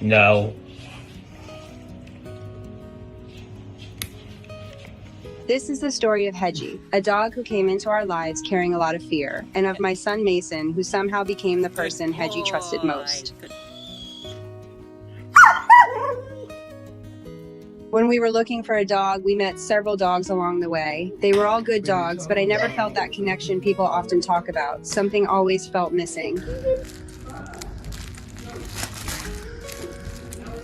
No. This is the story of Hedgie, a dog who came into our lives carrying a lot of fear, and of my son Mason, who somehow became the person Hedgie trusted most. When we were looking for a dog, we met several dogs along the way. They were all good dogs, but I never felt that connection people often talk about. Something always felt missing.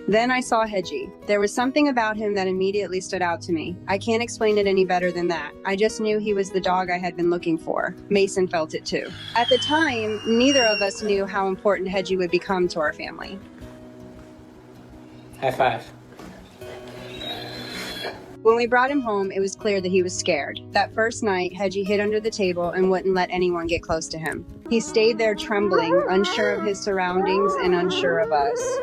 Then I saw Hedgie. There was something about him that immediately stood out to me. I can't explain it any better than that. I just knew he was the dog I had been looking for. Mason felt it too. At the time, neither of us knew how important Hedgie would become to our family. High five. When we brought him home, it was clear that he was scared. That first night, Hedgie hid under the table and wouldn't let anyone get close to him. He stayed there trembling, unsure of his surroundings and unsure of us.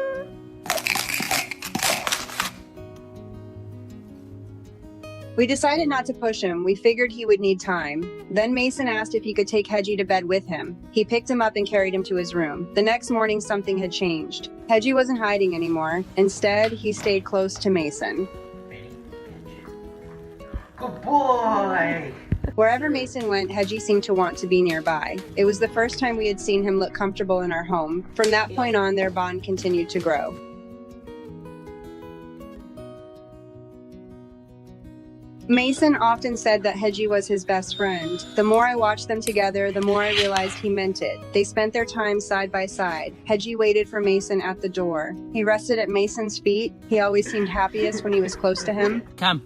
We decided not to push him. We figured he would need time. Then Mason asked if he could take Hedgie to bed with him. He picked him up and carried him to his room. The next morning, something had changed. Hedgie wasn't hiding anymore. Instead, he stayed close to Mason. Good boy! Wherever Mason went, Hedgie seemed to want to be nearby. It was the first time we had seen him look comfortable in our home. From that point on, their bond continued to grow. Mason often said that Hedgie was his best friend. The more I watched them together, the more I realized he meant it. They spent their time side by side. Hedgie waited for Mason at the door. He rested at Mason's feet. He always seemed happiest when he was close to him. Come.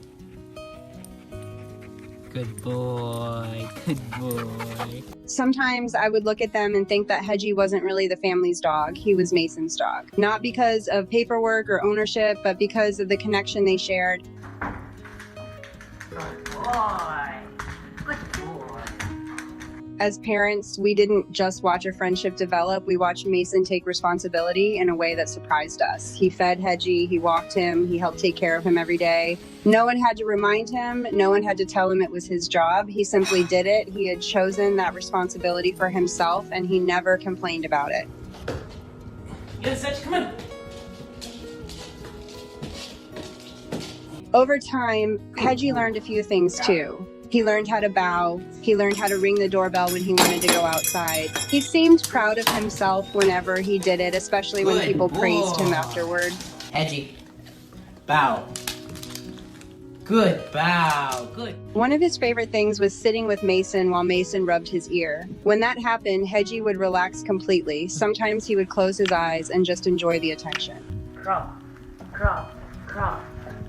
Good boy. Good boy. Sometimes I would look at them and think that Hedgie wasn't really the family's dog. He was Mason's dog. Not because of paperwork or ownership, but because of the connection they shared. Good boy. Good boy. As parents, we didn't just watch a friendship develop, we watched Mason take responsibility in a way that surprised us. He fed Hedgie, he walked him, he helped take care of him every day. No one had to remind him, no one had to tell him it was his job. He simply did it. He had chosen that responsibility for himself, and he never complained about it. Yes, Hedgie, come on. Over time, Hedgie learned a few things too. He learned how to bow. He learned how to ring the doorbell when he wanted to go outside. He seemed proud of himself whenever he did it, especially when people praised him afterward. Hedgie, bow. Good bow. Good. One of his favorite things was sitting with Mason while Mason rubbed his ear. When that happened, Hedgie would relax completely. Sometimes he would close his eyes and just enjoy the attention. Crawl. Crawl. Crawl.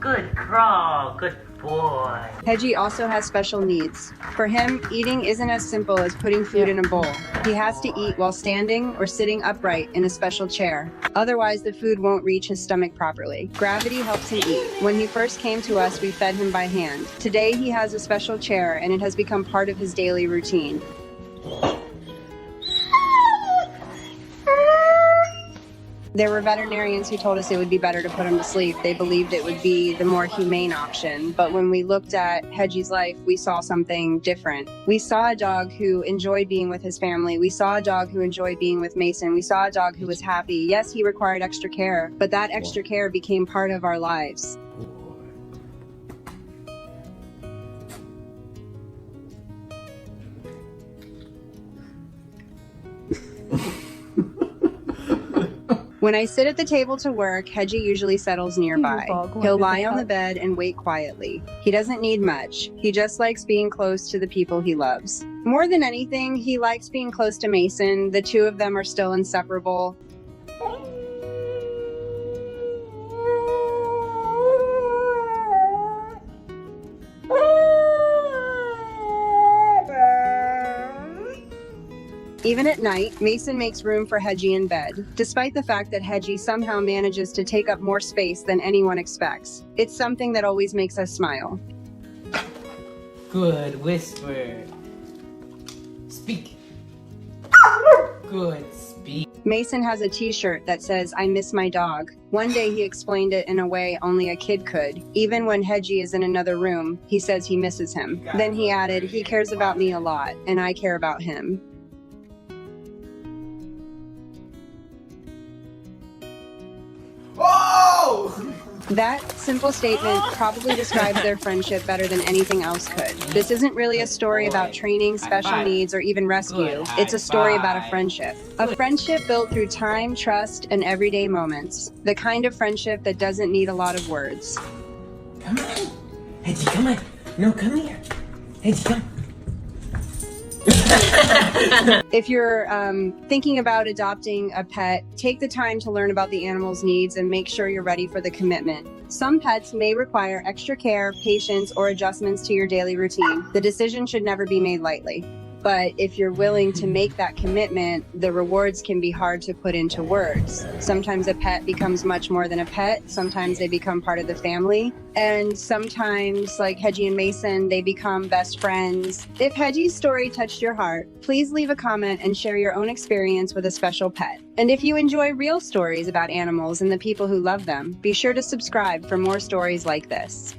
Good crawl. Good boy. Hedgie also has special needs. For him, eating isn't as simple as putting food in a bowl. He has to eat while standing or sitting upright in a special chair. Otherwise, the food won't reach his stomach properly. Gravity helps him eat. When he first came to us, we fed him by hand. Today, he has a special chair, and it has become part of his daily routine. There were veterinarians who told us it would be better to put him to sleep. They believed it would be the more humane option. But when we looked at Hedgie's life, we saw something different. We saw a dog who enjoyed being with his family. We saw a dog who enjoyed being with Mason. We saw a dog who was happy. Yes, he required extra care, but that extra care became part of our lives. When I sit at the table to work, Hedgie usually settles nearby. He'll lie on the bed and wait quietly. He doesn't need much. He just likes being close to the people he loves. More than anything, he likes being close to Mason. The two of them are still inseparable. Even at night, Mason makes room for Hedgie in bed, despite the fact that Hedgie somehow manages to take up more space than anyone expects. It's something that always makes us smile. Good whisper. Speak. Good speak. Mason has a t-shirt that says, "I miss my dog." One day he explained it in a way only a kid could. Even when Hedgie is in another room, he says he misses him. Then he added, "He cares about me a lot, and I care about him." That simple statement probably describes their friendship better than anything else could. This isn't really a story about training, special needs, or even rescue. It's a story about a friendship. A friendship built through time, trust, and everyday moments. The kind of friendship that doesn't need a lot of words. Come on. Hedgie, come on. No, come here. Hedgie, come. If you're thinking about adopting a pet, take the time to learn about the animal's needs and make sure you're ready for the commitment. Some pets may require extra care, patience, or adjustments to your daily routine. The decision should never be made lightly. But if you're willing to make that commitment, the rewards can be hard to put into words. Sometimes a pet becomes much more than a pet. Sometimes they become part of the family. And sometimes, like Hedgie and Mason, they become best friends. If Hedgie's story touched your heart, please leave a comment and share your own experience with a special pet. And if you enjoy real stories about animals and the people who love them, be sure to subscribe for more stories like this.